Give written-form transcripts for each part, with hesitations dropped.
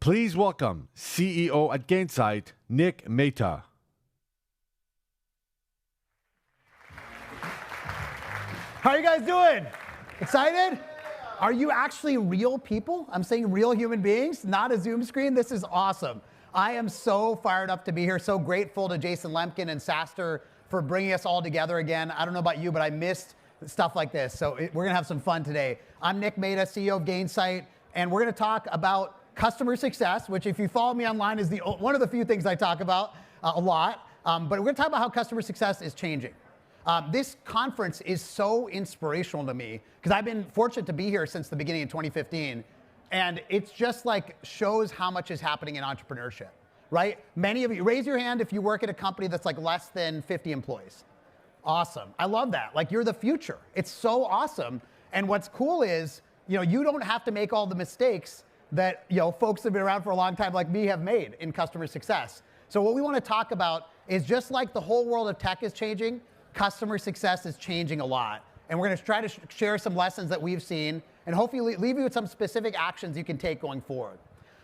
Please welcome CEO at Gainsight, Mehta. How are you guys doing? Excited? Are you actually real people? I'm saying real human beings, not a Zoom screen. This is awesome. I am so fired up to be here. So grateful to Jason Lemkin and SaaStr for bringing us all together again. I don't know about you, but I missed stuff like this. So we're gonna have some fun today. I'm Mehta, CEO of Gainsight, and we're gonna talk about customer success, which if you follow me online is one of the few things I talk about a lot. But we're gonna talk about how customer success is changing. This conference is so inspirational to me because I've been fortunate to be here since the beginning of 2015. And it's just like shows how much is happening in entrepreneurship, right? Many of you, raise your hand if you work at a company that's like less than 50 employees. Awesome, I love that. Like you're the future. It's so awesome. And what's cool is, you don't have to make all the mistakes that, folks that have been around for a long time like me have made in customer success. So what we want to talk about is just like the whole world of tech is changing, customer success is changing a lot. And we're going to try to share some lessons that we've seen and hopefully leave you with some specific actions you can take going forward.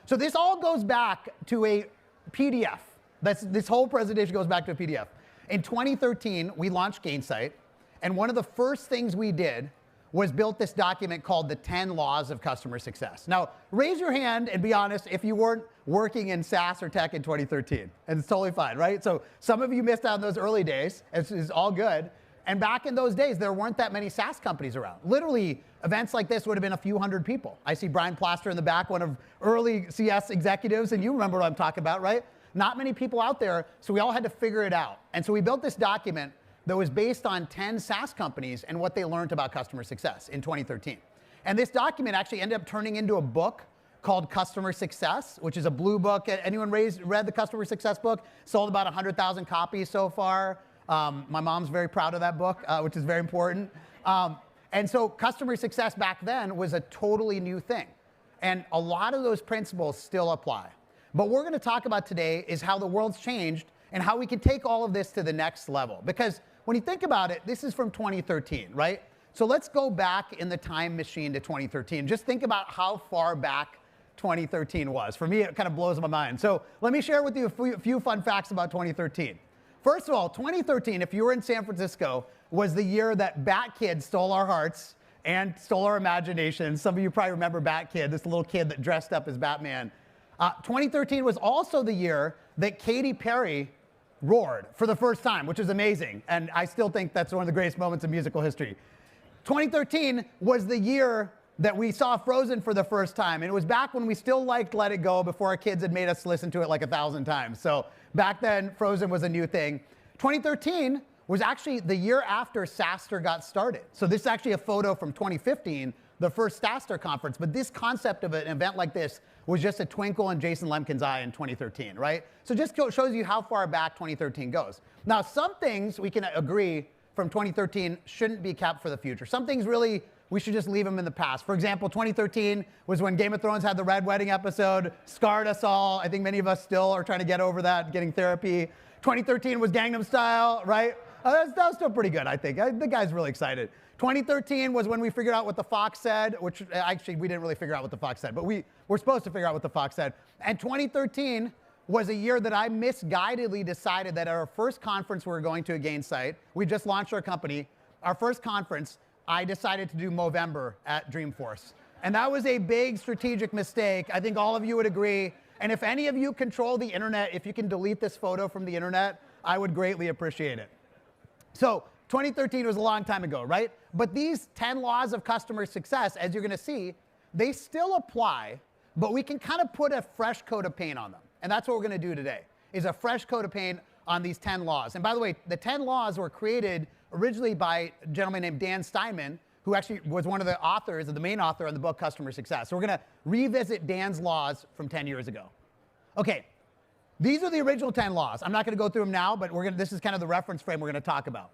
So this all goes back to a PDF. This whole presentation goes back to a PDF. In 2013, we launched Gainsight, and one of the first things we did was built this document called the 10 Laws of Customer Success. Now, raise your hand and be honest if you weren't working in SaaS or tech in 2013, and it's totally fine, right? So some of you missed out on those early days, it's all good. And back in those days, there weren't that many SaaS companies around. Literally, events like this would have been a few hundred people. I see Brian Plaster in the back, one of early CS executives, and you remember what I'm talking about, right? Not many people out there, so we all had to figure it out. And so we built this document that was based on 10 SaaS companies and what they learned about customer success in 2013. And this document actually ended up turning into a book called Customer Success, which is a blue book. Anyone read the Customer Success book? Sold about 100,000 copies so far. My mom's very proud of that book, which is very important. And so customer success back then was a totally new thing. And a lot of those principles still apply. But what we're gonna talk about today is how the world's changed and how we can take all of this to the next level. Because when you think about it, this is from 2013, right? So let's go back in the time machine to 2013. Just think about how far back 2013 was. For me, it kind of blows my mind. So let me share with you a few fun facts about 2013. First of all, 2013, if you were in San Francisco, was the year that Bat Kid stole our hearts and stole our imagination. Some of you probably remember Bat Kid, this little kid that dressed up as Batman. 2013 was also the year that Katy Perry roared for the first time, which is amazing. And I still think that's one of the greatest moments in musical history. 2013 was the year that we saw Frozen for the first time. And it was back when we still liked Let It Go before our kids had made us listen to it like 1,000 times. So back then, Frozen was a new thing. 2013 was actually the year after SaaStr got started. So this is actually a photo from 2015, the first SaaStr conference. But this concept of an event like this was just a twinkle in Jason Lemkin's eye in 2013, right? So just shows you how far back 2013 goes. Now, some things we can agree from 2013 shouldn't be kept for the future. Some things really, we should just leave them in the past. For example, 2013 was when Game of Thrones had the Red Wedding episode, scarred us all. I think many of us still are trying to get over that, getting therapy. 2013 was Gangnam Style, right? That was still pretty good, I think. The guy's really excited. 2013 was when we figured out what the fox said, which actually we didn't really figure out what the fox said, but we were supposed to figure out what the fox said. And 2013 was a year that I misguidedly decided that at our first conference we were going to at Gainsight, we just launched our company, our first conference, I decided to do Movember at Dreamforce. And that was a big strategic mistake. I think all of you would agree. And if any of you control the internet, if you can delete this photo from the internet, I would greatly appreciate it. So 2013 was a long time ago, right? But these 10 laws of customer success, as you're gonna see, they still apply, but we can kind of put a fresh coat of paint on them. And that's what we're gonna do today, is a fresh coat of paint on these 10 laws. And by the way, the 10 laws were created originally by a gentleman named Dan Steinman, who actually was one of the authors, the main author on the book Customer Success. So we're gonna revisit Dan's laws from 10 years ago. Okay, these are the original 10 laws. I'm not gonna go through them now, but this is kind of the reference frame we're gonna talk about.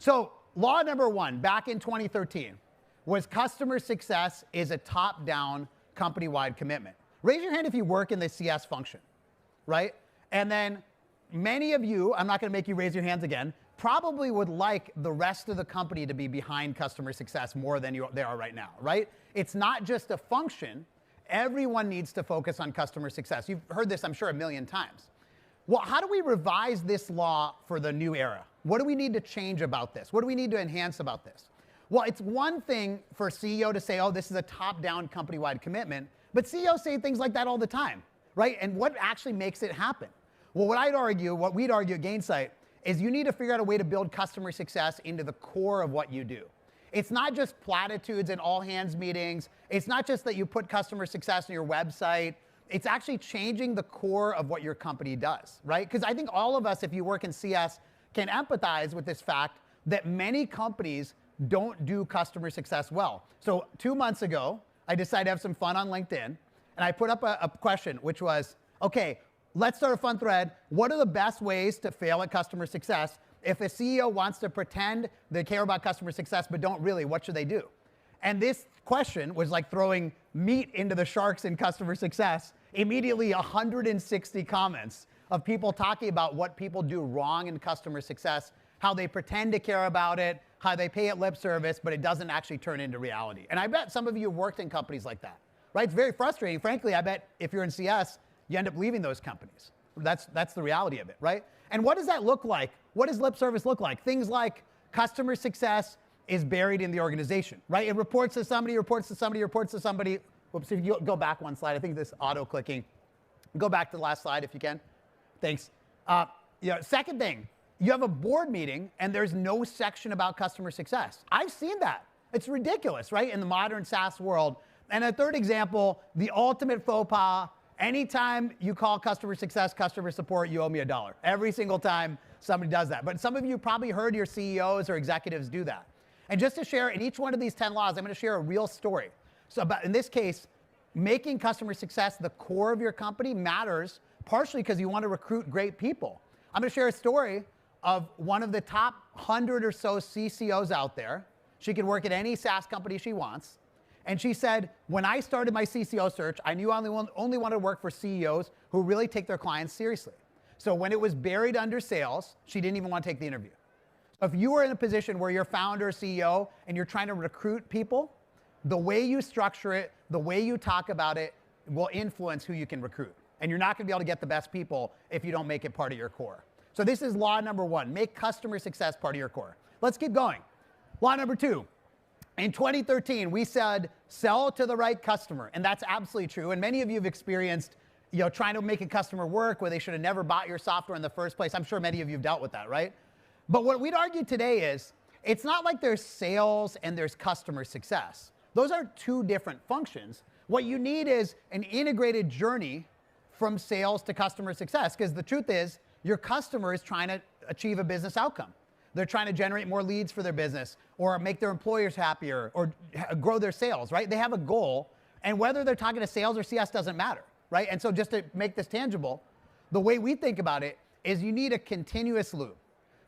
So law number 1, back in 2013, was customer success is a top-down company-wide commitment. Raise your hand if you work in the CS function, right? And then many of you, I'm not gonna make you raise your hands again, probably would like the rest of the company to be behind customer success more than they are right now, right? It's not just a function, everyone needs to focus on customer success. You've heard this, I'm sure, a million times. Well, how do we revise this law for the new era? What do we need to change about this? What do we need to enhance about this? Well, it's one thing for a CEO to say, oh, this is a top-down company-wide commitment, but CEOs say things like that all the time, right? And what actually makes it happen? Well, what we'd argue at Gainsight is you need to figure out a way to build customer success into the core of what you do. It's not just platitudes and all-hands meetings. It's not just that you put customer success on your website. It's actually changing the core of what your company does, right? Because I think all of us, if you work in CS, can empathize with this fact that many companies don't do customer success well. So 2 months ago, I decided to have some fun on LinkedIn, and I put up a question, which was, okay, let's start a fun thread. What are the best ways to fail at customer success? If a CEO wants to pretend they care about customer success but don't really, what should they do? And this question was like throwing meat into the sharks in customer success. Immediately 160 comments of people talking about what people do wrong in customer success, how they pretend to care about it, how they pay it lip service, but it doesn't actually turn into reality. And I bet some of you have worked in companies like that, right? It's very frustrating. Frankly, I bet if you're in CS, you end up leaving those companies. That's the reality of it, right? And what does that look like? What does lip service look like? Things like customer success is buried in the organization, right? It reports to somebody, reports to somebody, reports to somebody. Whoops, if you go back one slide, I think this auto-clicking. Go back to the last slide if you can. Thanks. Second thing, you have a board meeting and there's no section about customer success. I've seen that. It's ridiculous, right, in the modern SaaS world. And a third example, the ultimate faux pas, anytime you call customer success, customer support, you owe me $1. Every single time somebody does that. But some of you probably heard your CEOs or executives do that. And just to share, in each one of these 10 laws, I'm going to share a real story. So in this case, making customer success the core of your company matters partially because you want to recruit great people. I'm going to share a story of one of the top 100 or so CCOs out there. She can work at any SaaS company she wants. And she said, when I started my CCO search, I knew I only wanted to work for CEOs who really take their clients seriously. So when it was buried under sales, she didn't even want to take the interview. So if you are in a position where you're founder, CEO, and you're trying to recruit people, the way you structure it, the way you talk about it will influence who you can recruit. And you're not going to be able to get the best people if you don't make it part of your core. So this is law number 1, make customer success part of your core. Let's keep going. Law number 2. In 2013, we said, sell to the right customer. And that's absolutely true. And many of you have experienced trying to make a customer work where they should have never bought your software in the first place. I'm sure many of you have dealt with that, right? But what we'd argue today is, it's not like there's sales and there's customer success. Those are two different functions. What you need is an integrated journey from sales to customer success. Because the truth is, your customer is trying to achieve a business outcome. They're trying to generate more leads for their business or make their employers happier or grow their sales, right? They have a goal, and whether they're talking to sales or CS doesn't matter, right? And so just to make this tangible, the way we think about it is you need a continuous loop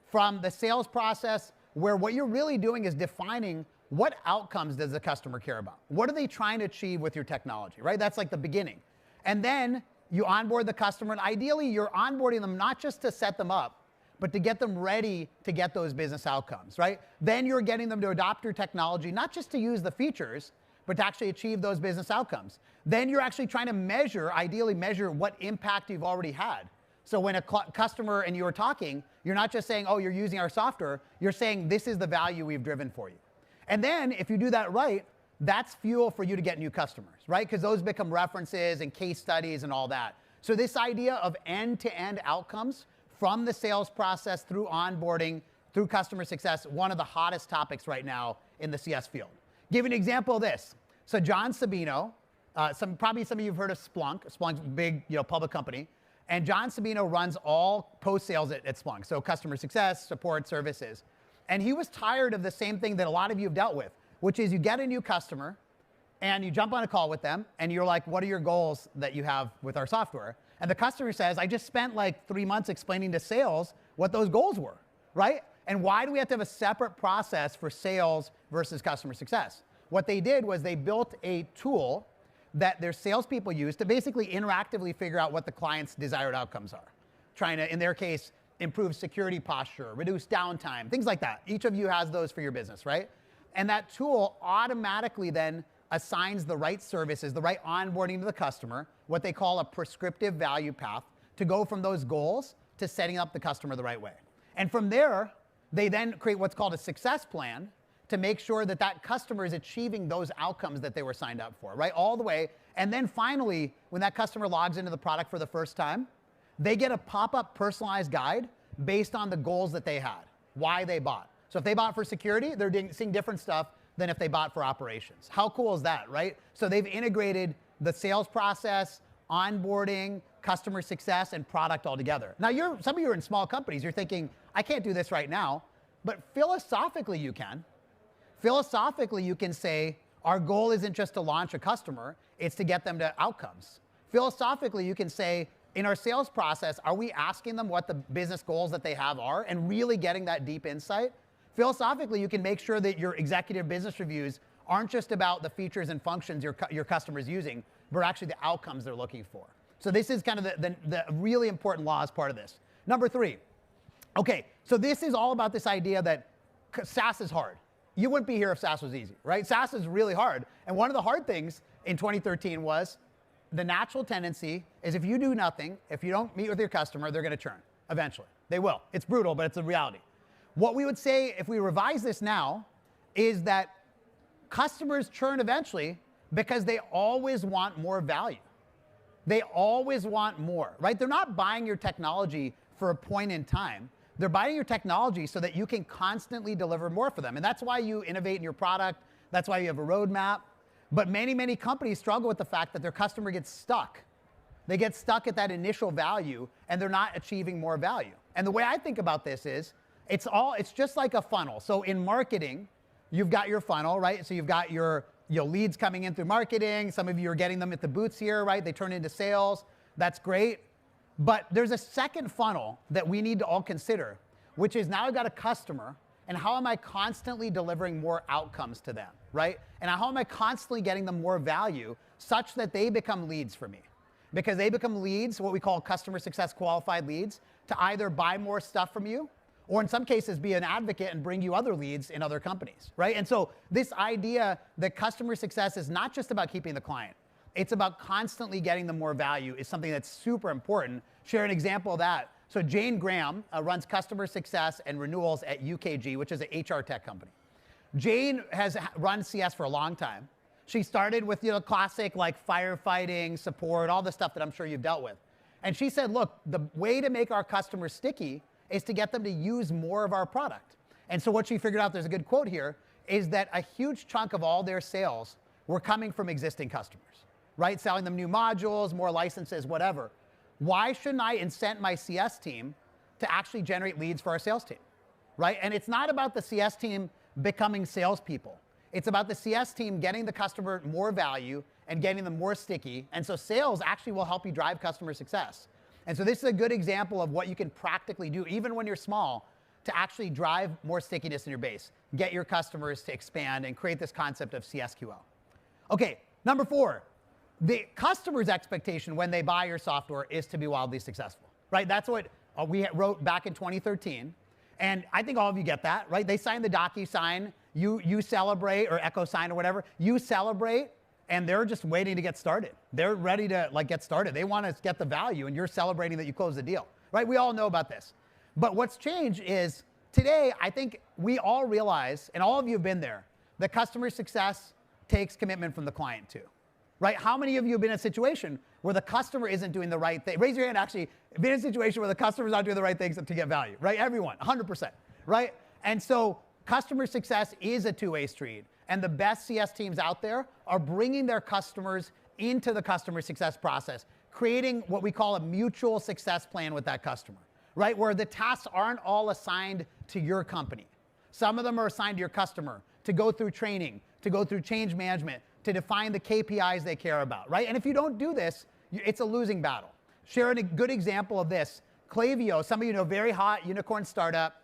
from the sales process where what you're really doing is defining what outcomes does the customer care about? What are they trying to achieve with your technology, right? That's like the beginning. And then you onboard the customer, and ideally you're onboarding them not just to set them up, but to get them ready to get those business outcomes, right? Then you're getting them to adopt your technology, not just to use the features, but to actually achieve those business outcomes. Then you're actually trying to ideally measure what impact you've already had. So when a customer and you are talking, you're not just saying, oh, you're using our software, you're saying this is the value we've driven for you. And then if you do that right, that's fuel for you to get new customers, right? Because those become references and case studies and all that. So this idea of end-to-end outcomes from the sales process through onboarding, through customer success, one of the hottest topics right now in the CS field. Give an example of this. So John Sabino, probably some of you have heard of Splunk. Splunk's a big public company. And John Sabino runs all post-sales at Splunk, so customer success, support, services. And he was tired of the same thing that a lot of you have dealt with, which is you get a new customer, and you jump on a call with them, and you're like, what are your goals that you have with our software? And the customer says, I just spent like 3 months explaining to sales what those goals were, right? And why do we have to have a separate process for sales versus customer success? What they did was they built a tool that their salespeople use to basically interactively figure out what the client's desired outcomes are. Trying to, in their case, improve security posture, reduce downtime, things like that. Each of you has those for your business, right? And that tool automatically then assigns the right services, the right onboarding to the customer, what they call a prescriptive value path, to go from those goals to setting up the customer the right way. And from there, they then create what's called a success plan to make sure that that customer is achieving those outcomes that they were signed up for, right? All the way. And then finally, when that customer logs into the product for the first time, they get a pop-up personalized guide based on the goals that they had, why they bought. So if they bought for security, they're seeing different stuff than if they bought for operations. How cool is that, right? So they've integrated the sales process, onboarding, customer success, and product all together. Now, some of you are in small companies. You're thinking, I can't do this right now. But philosophically, you can. Philosophically, you can say, our goal isn't just to launch a customer, it's to get them to outcomes. Philosophically, you can say, in our sales process, are we asking them what the business goals that they have are and really getting that deep insight? Philosophically, you can make sure that your executive business reviews aren't just about the features and functions your customer's using, but actually the outcomes they're looking for. So this is kind of the really important law as part of this. Number 3. Okay, so this is all about this idea that SaaS is hard. You wouldn't be here if SaaS was easy, right? SaaS is really hard. And one of the hard things in 2013 was the natural tendency is if you do nothing, if you don't meet with your customer, they're going to churn eventually. They will. It's brutal, but it's a reality. What we would say if we revise this now is that customers churn eventually because they always want more value. They always want more, right? They're not buying your technology for a point in time. They're buying your technology so that you can constantly deliver more for them. And that's why you innovate in your product. That's why you have a roadmap. But many, many companies struggle with the fact that their customer gets stuck. They get stuck at that initial value and they're not achieving more value. And the way I think about this is, it's just like a funnel. So in marketing, you've got your funnel, right? So you've got your leads coming in through marketing. Some of you are getting them at the booths here, right? They turn into sales. That's great. But there's a second funnel that we need to all consider, which is now I've got a customer, and how am I constantly delivering more outcomes to them, right? And how am I constantly getting them more value such that they become leads for me? Because they become leads, what we call customer success qualified leads, to either buy more stuff from you, or in some cases be an advocate and bring you other leads in other companies, right? And so this idea that customer success is not just about keeping the client, it's about constantly getting them more value is something that's super important. Share an example of that. So Jane Graham runs customer success and renewals at UKG, which is an HR tech company. Jane has run CS for a long time. She started with classic like firefighting, support, all the stuff that I'm sure you've dealt with. And she said, look, the way to make our customers sticky is to get them to use more of our product. And so what she figured out, there's a good quote here, is that a huge chunk of all their sales were coming from existing customers, right? Selling them new modules, more licenses, whatever. Why shouldn't I incent my CS team to actually generate leads for our sales team, right? And it's not about the CS team becoming salespeople. It's about the CS team getting the customer more value and getting them more sticky. And so sales actually will help you drive customer success. And so this is a good example of what you can practically do, even when you're small, to actually drive more stickiness in your base, get your customers to expand and create this concept of CSQL. Okay, number 4, the customer's expectation when they buy your software is to be wildly successful, right? That's what we wrote back in 2013. And I think all of you get that, right? They sign the DocuSign, you celebrate, or EchoSign or whatever, you celebrate, and they're just waiting to get started. They're ready to get started. They want to get the value, and you're celebrating that you closed the deal, right? We all know about this. But what's changed is today, I think we all realize, and all of you have been there, that customer success takes commitment from the client too, right? How many of you have been in a situation where the customer isn't doing the right thing? Raise your hand, actually, been in a situation where the customer's not doing the right things to get value, right? Everyone, 100%, right? And so customer success is a two-way street. And the best CS teams out there are bringing their customers into the customer success process, creating what we call a mutual success plan with that customer, right? Where the tasks aren't all assigned to your company. Some of them are assigned to your customer to go through training, to go through change management, to define the KPIs they care about, right? And if you don't do this, it's a losing battle. Sharing a good example of this, Klaviyo, some of you know, very hot unicorn startup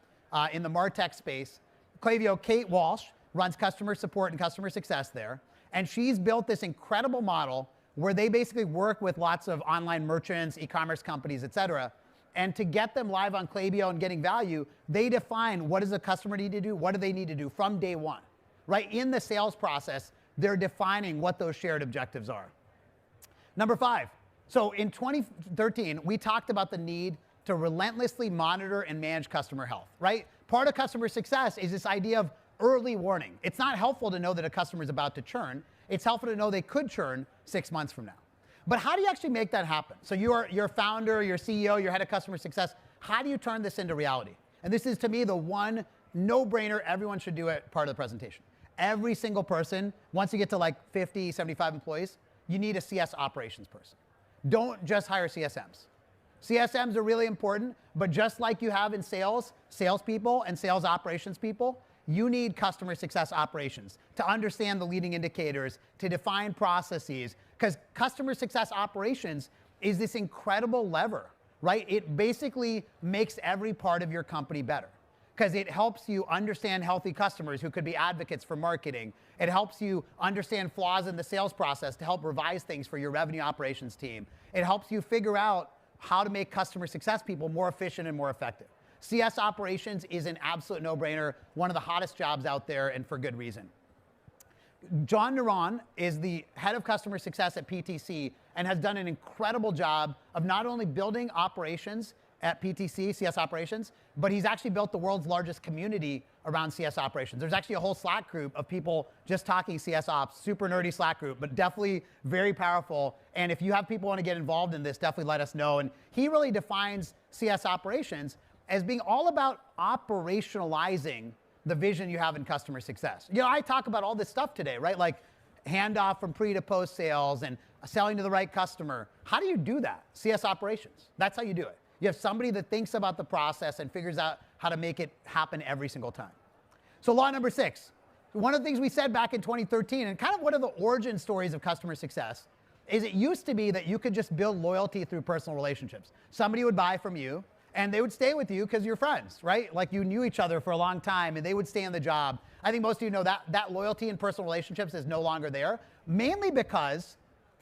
in the MarTech space. Klaviyo, Kate Walsh, runs customer support and customer success there. And she's built this incredible model where they basically work with lots of online merchants, e-commerce companies, et cetera. And to get them live on Klaviyo and getting value, they define what does a customer need to do, what do they need to do from day one, right? In the sales process, they're defining what those shared objectives are. Number 5. So in 2013, we talked about the need to relentlessly monitor and manage customer health, right? Part of customer success is this idea of early warning. It's not helpful to know that a customer is about to churn. It's helpful to know they could churn 6 months from now. But how do you actually make that happen? So you're founder, you're CEO, you're head of customer success. How do you turn this into reality? And this is, to me, the one no-brainer everyone should do it part of the presentation. Every single person, once you get to like 50, 75 employees, you need a CS operations person. Don't just hire CSMs. CSMs are really important, but just like you have in sales, salespeople and sales operations people, you need customer success operations to understand the leading indicators, to define processes, because customer success operations is this incredible lever, right? It basically makes every part of your company better because it helps you understand healthy customers who could be advocates for marketing. It helps you understand flaws in the sales process to help revise things for your revenue operations team. It helps you figure out how to make customer success people more efficient and more effective. CS operations is an absolute no-brainer, one of the hottest jobs out there, and for good reason. John Naran is the head of customer success at PTC and has done an incredible job of not only building operations at PTC, CS operations, but he's actually built the world's largest community around CS operations. There's actually a whole Slack group of people just talking CS ops, super nerdy Slack group, but definitely very powerful. And if you have people who want to get involved in this, definitely let us know. And he really defines CS operations as being all about operationalizing the vision you have in customer success. You know, I talk about all this stuff today, right? Like handoff from pre to post sales and selling to the right customer. How do you do that? CS operations. That's how you do it. You have somebody that thinks about the process and figures out how to make it happen every single time. So law number 6, one of the things we said back in 2013, and kind of one of the origin stories of customer success, is it used to be that you could just build loyalty through personal relationships. Somebody would buy from you, and they would stay with you because you're friends, right? Like you knew each other for a long time, and they would stay on the job. I think most of you know that loyalty in personal relationships is no longer there, mainly because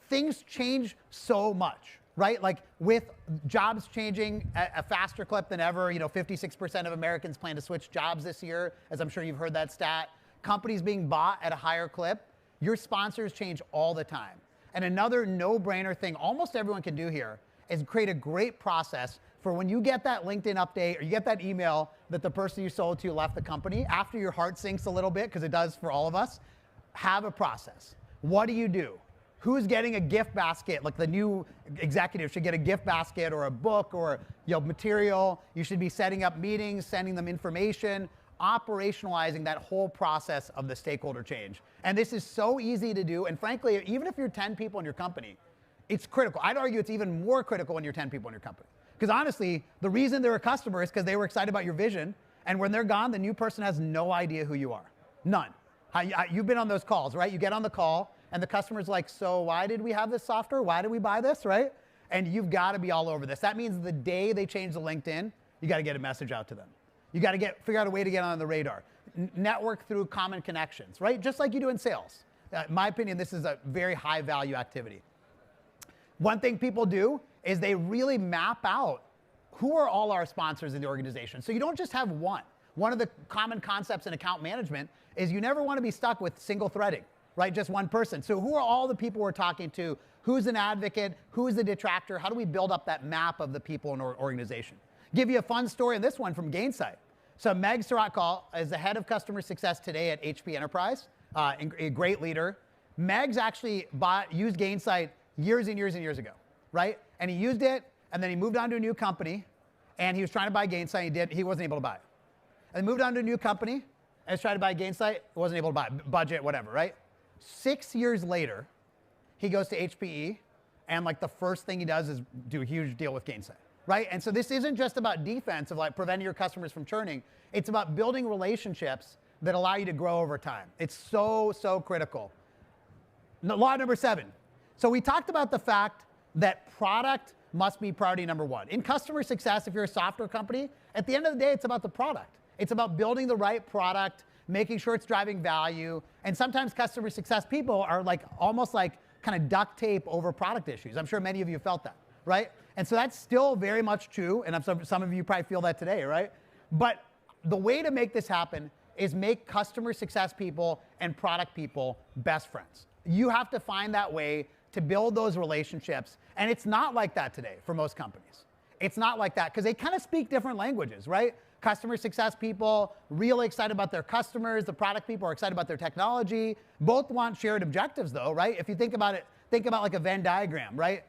things change so much, right? Like with jobs changing at a faster clip than ever, 56% of Americans plan to switch jobs this year, as I'm sure you've heard that stat. Companies being bought at a higher clip, your sponsors change all the time. And another no-brainer thing almost everyone can do here is create a great process for when you get that LinkedIn update or you get that email that the person you sold to left the company, after your heart sinks a little bit, because it does for all of us, have a process. What do you do? Who's getting a gift basket? Like the new executive should get a gift basket or a book or material. You should be setting up meetings, sending them information, operationalizing that whole process of the stakeholder change. And this is so easy to do. And frankly, even if you're 10 people in your company, it's critical. I'd argue it's even more critical when you're 10 people in your company. Because honestly, the reason they're a customer is because they were excited about your vision. And when they're gone, the new person has no idea who you are. None. You've been on those calls, right? You get on the call and the customer's like, so why did we have this software? Why did we buy this, right? And you've got to be all over this. That means the day they change the LinkedIn, you got to get a message out to them. You got to figure out a way to get on the radar. Network through common connections, right? Just like you do in sales. In my opinion, this is a very high value activity. One thing people do is they really map out who are all our sponsors in the organization. So you don't just have one. One of the common concepts in account management is you never want to be stuck with single threading, right? Just one person. So who are all the people we're talking to? Who's an advocate? Who's the detractor? How do we build up that map of the people in our organization? Give you a fun story on this one from Gainsight. So Meg Saratkal is the head of customer success today at HP Enterprise, a great leader. Meg's actually used Gainsight years and years and years ago, right? And he used it, and then he moved on to a new company, and he was trying to buy Gainsight, he wasn't able to buy it. And he moved on to a new company, and was trying to buy Gainsight, wasn't able to buy it, budget, whatever, right? 6 years later, he goes to HPE, and like the first thing he does is do a huge deal with Gainsight, right? And so this isn't just about defense of like preventing your customers from churning, it's about building relationships that allow you to grow over time. It's so, so critical. Law number 7. So we talked about the fact that product must be priority number 1. In customer success, if you're a software company, at the end of the day, it's about the product. It's about building the right product, making sure it's driving value. And sometimes customer success people are like almost like kind of duct tape over product issues. I'm sure many of you felt that, right? And so that's still very much true. And some of you probably feel that today, right? But the way to make this happen is make customer success people and product people best friends. You have to find that way to build those relationships. And it's not like that today for most companies. It's not like that because they kind of speak different languages, right? Customer success people really excited about their customers. The product people are excited about their technology. Both want shared objectives though, right? If you think about it, think about like a Venn diagram, right?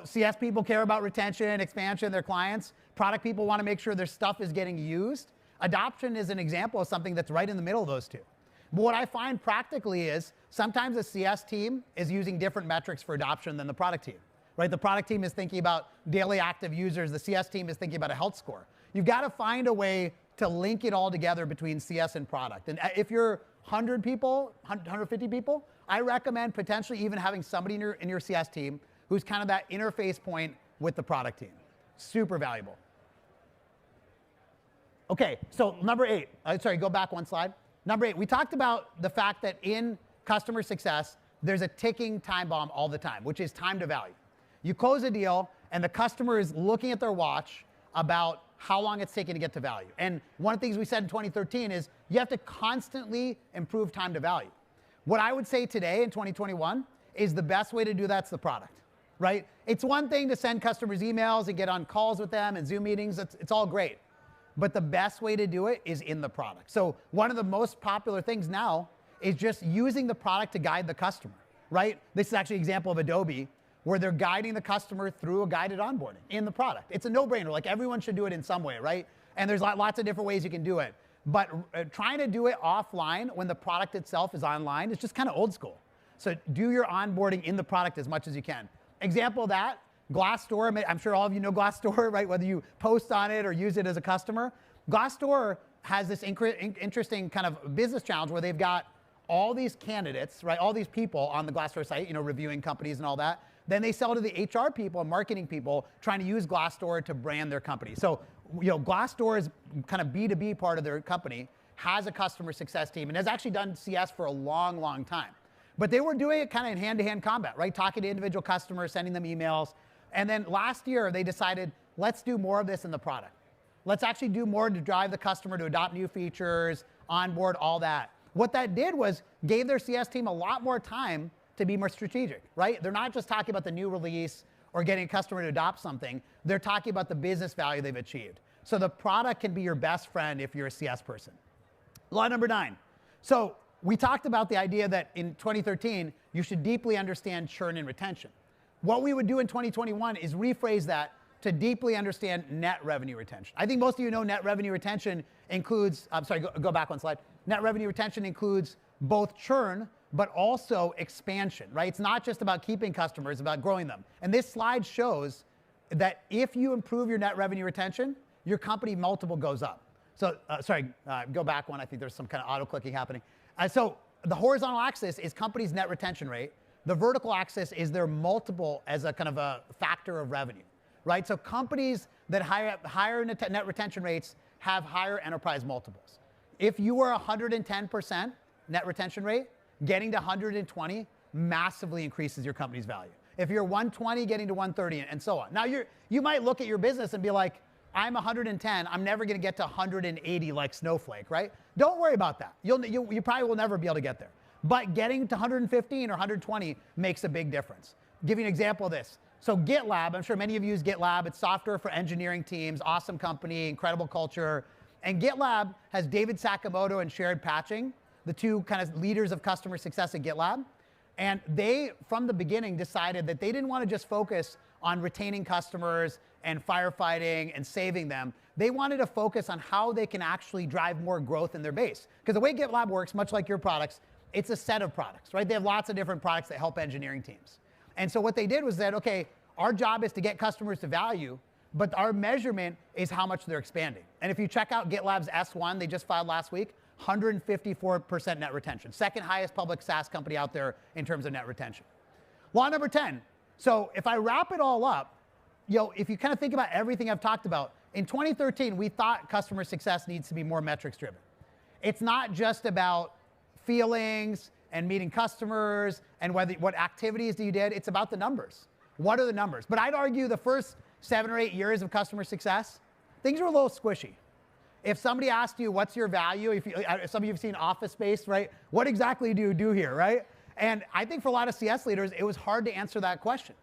CS people care about retention, expansion, their clients. Product people want to make sure their stuff is getting used. Adoption is an example of something that's right in the middle of those two. But what I find practically is sometimes the CS team is using different metrics for adoption than the product team, right? The product team is thinking about daily active users. The CS team is thinking about a health score. You've got to find a way to link it all together between CS and product. And if you're 100 people, 150 people, I recommend potentially even having somebody in your CS team who's kind of that interface point with the product team. Super valuable. Okay, so number 8. Sorry, go back one slide. Number 8, we talked about the fact that in customer success, there's a ticking time bomb all the time, which is time to value. You close a deal, and the customer is looking at their watch about how long it's taking to get to value. And one of the things we said in 2013 is you have to constantly improve time to value. What I would say today in 2021 is the best way to do that's the product, right? It's one thing to send customers emails and get on calls with them and Zoom meetings. It's all great. But the best way to do it is in the product. So one of the most popular things now is just using the product to guide the customer, right? This is actually an example of Adobe, where they're guiding the customer through a guided onboarding in the product. It's a no-brainer. Like everyone should do it in some way, right? And there's lots of different ways you can do it. But trying to do it offline when the product itself is online is just kind of old school. So do your onboarding in the product as much as you can. Example of that, Glassdoor. I'm sure all of you know Glassdoor, right? Whether you post on it or use it as a customer. Glassdoor has this interesting kind of business challenge where they've got all these candidates, right? All these people on the Glassdoor site, reviewing companies and all that. Then they sell to the HR people and marketing people trying to use Glassdoor to brand their company. So, Glassdoor's kind of B2B part of their company has a customer success team and has actually done CS for a long, long time. But they were doing it kind of in hand-to-hand combat, right? Talking to individual customers, sending them emails. And then last year, they decided, let's do more of this in the product. Let's actually do more to drive the customer to adopt new features, onboard, all that. What that did was gave their CS team a lot more time to be more strategic, right? They're not just talking about the new release or getting a customer to adopt something. They're talking about the business value they've achieved. So the product can be your best friend if you're a CS person. Law number 9. So we talked about the idea that in 2013, you should deeply understand churn and retention. What we would do in 2021 is rephrase that to deeply understand net revenue retention. I think most of you know net revenue retention includes, I'm sorry, go back one slide. Net revenue retention includes both churn, but also expansion, right? It's not just about keeping customers, it's about growing them. And this slide shows that if you improve your net revenue retention, your company multiple goes up. So, go back one. I think there's some kind of auto-clicking happening. So the horizontal axis is company's net retention rate. The vertical axis is their multiple as a kind of a factor of revenue, right? So companies that higher net retention rates have higher enterprise multiples. If you were 110% net retention rate, getting to 120 massively increases your company's value. If you're 120, getting to 130, and so on. Now, you might look at your business and be like, I'm 110, I'm never gonna get to 180 like Snowflake, right? Don't worry about that. You probably will never be able to get there. But getting to 115 or 120 makes a big difference. I'll give you an example of this. So GitLab, I'm sure many of you use GitLab. It's software for engineering teams, awesome company, incredible culture. And GitLab has David Sakamoto and Shared Patching, the two kind of leaders of customer success at GitLab. And they, from the beginning, decided that they didn't want to just focus on retaining customers and firefighting and saving them. They wanted to focus on how they can actually drive more growth in their base. Because the way GitLab works, much like your products, it's a set of products, right? They have lots of different products that help engineering teams. And so what they did was that, okay, our job is to get customers to value, but our measurement is how much they're expanding. And if you check out GitLab's S1, they just filed last week, 154% net retention. Second highest public SaaS company out there in terms of net retention. Law number 10. So if I wrap it all up, if you kind of think about everything I've talked about, in 2013, we thought customer success needs to be more metrics driven. It's not just about feelings and meeting customers and what activities you did. It's about the numbers. What are the numbers? But I'd argue the first 7 or 8 years of customer success, things were a little squishy. if somebody asked you, what's your value? If some of you have seen Office Space, right? What exactly do you do here, right? And I think for a lot of CS leaders, it was hard to answer that question.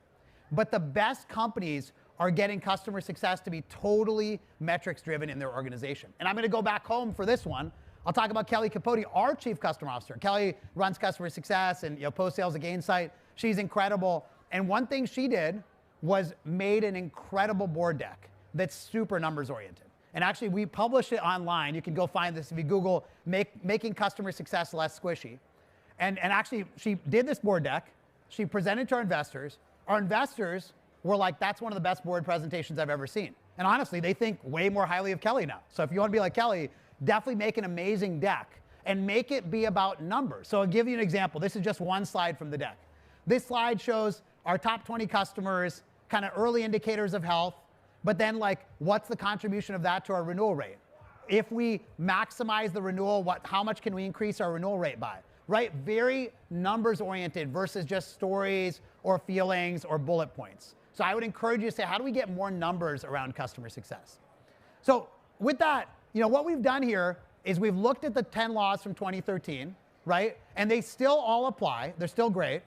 But the best companies are getting customer success to be totally metrics driven in their organization. And I'm going to go back home for this one. I'll talk about Kelly Capote, our Chief Customer Officer. Kelly runs customer success and post-sales at Gainsight. She's incredible. And one thing she did was made an incredible board deck that's super numbers oriented. And actually, we published it online. You can go find this if you Google making customer success less squishy. And actually, she did this board deck. She presented to our investors. Our investors were like, that's one of the best board presentations I've ever seen. And honestly, they think way more highly of Kelly now. So if you want to be like Kelly, definitely make an amazing deck and make it be about numbers. So I'll give you an example. This is just one slide from the deck. This slide shows our top 20 customers, kind of early indicators of health, but then like, what's the contribution of that to our renewal rate? If we maximize the renewal, how much can we increase our renewal rate by? Right? Very numbers oriented versus just stories or feelings or bullet points. So I would encourage you to say, how do we get more numbers around customer success? So with that, what we've done here is we've looked at the 10 laws from 2013, right? And they still all apply. They're still great.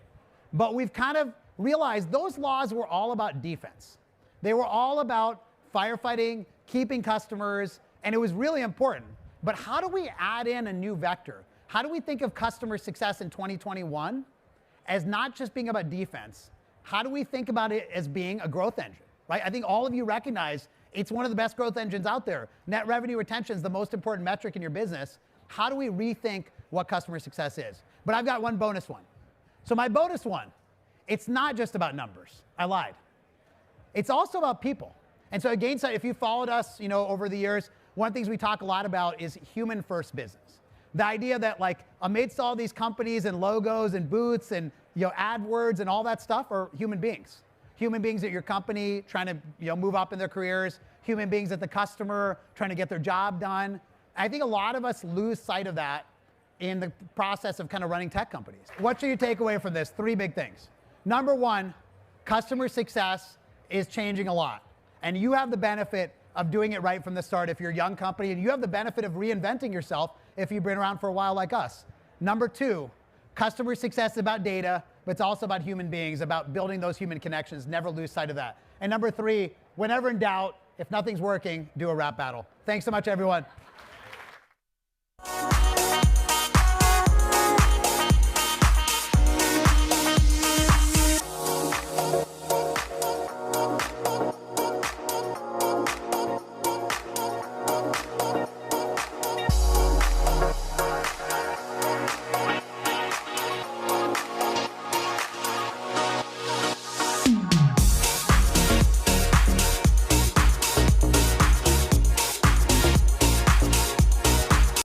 But we've kind of realized those laws were all about defense. They were all about firefighting, keeping customers, and it was really important. But how do we add in a new vector? How do we think of customer success in 2021 as not just being about defense? How do we think about it as being a growth engine, right? I think all of you recognize it's one of the best growth engines out there. Net revenue retention is the most important metric in your business. How do we rethink what customer success is? But I've got one bonus one. So my bonus one, it's not just about numbers. I lied. It's also about people. And so at Gainsight, if you followed us, over the years, one of the things we talk a lot about is human first business. The idea that like amidst all these companies and logos and booths and AdWords and all that stuff are human beings. Human beings at your company trying to move up in their careers. Human beings at the customer trying to get their job done. I think a lot of us lose sight of that in the process of kind of running tech companies. What should you take away from this? 3 big things. Number 1, customer success is changing a lot. And you have the benefit of doing it right from the start if you're a young company, and you have the benefit of reinventing yourself if you've been around for a while like us. Number 2, customer success is about data, but it's also about human beings, about building those human connections. Never lose sight of that. And number 3, whenever in doubt, if nothing's working, do a rap battle. Thanks so much, everyone.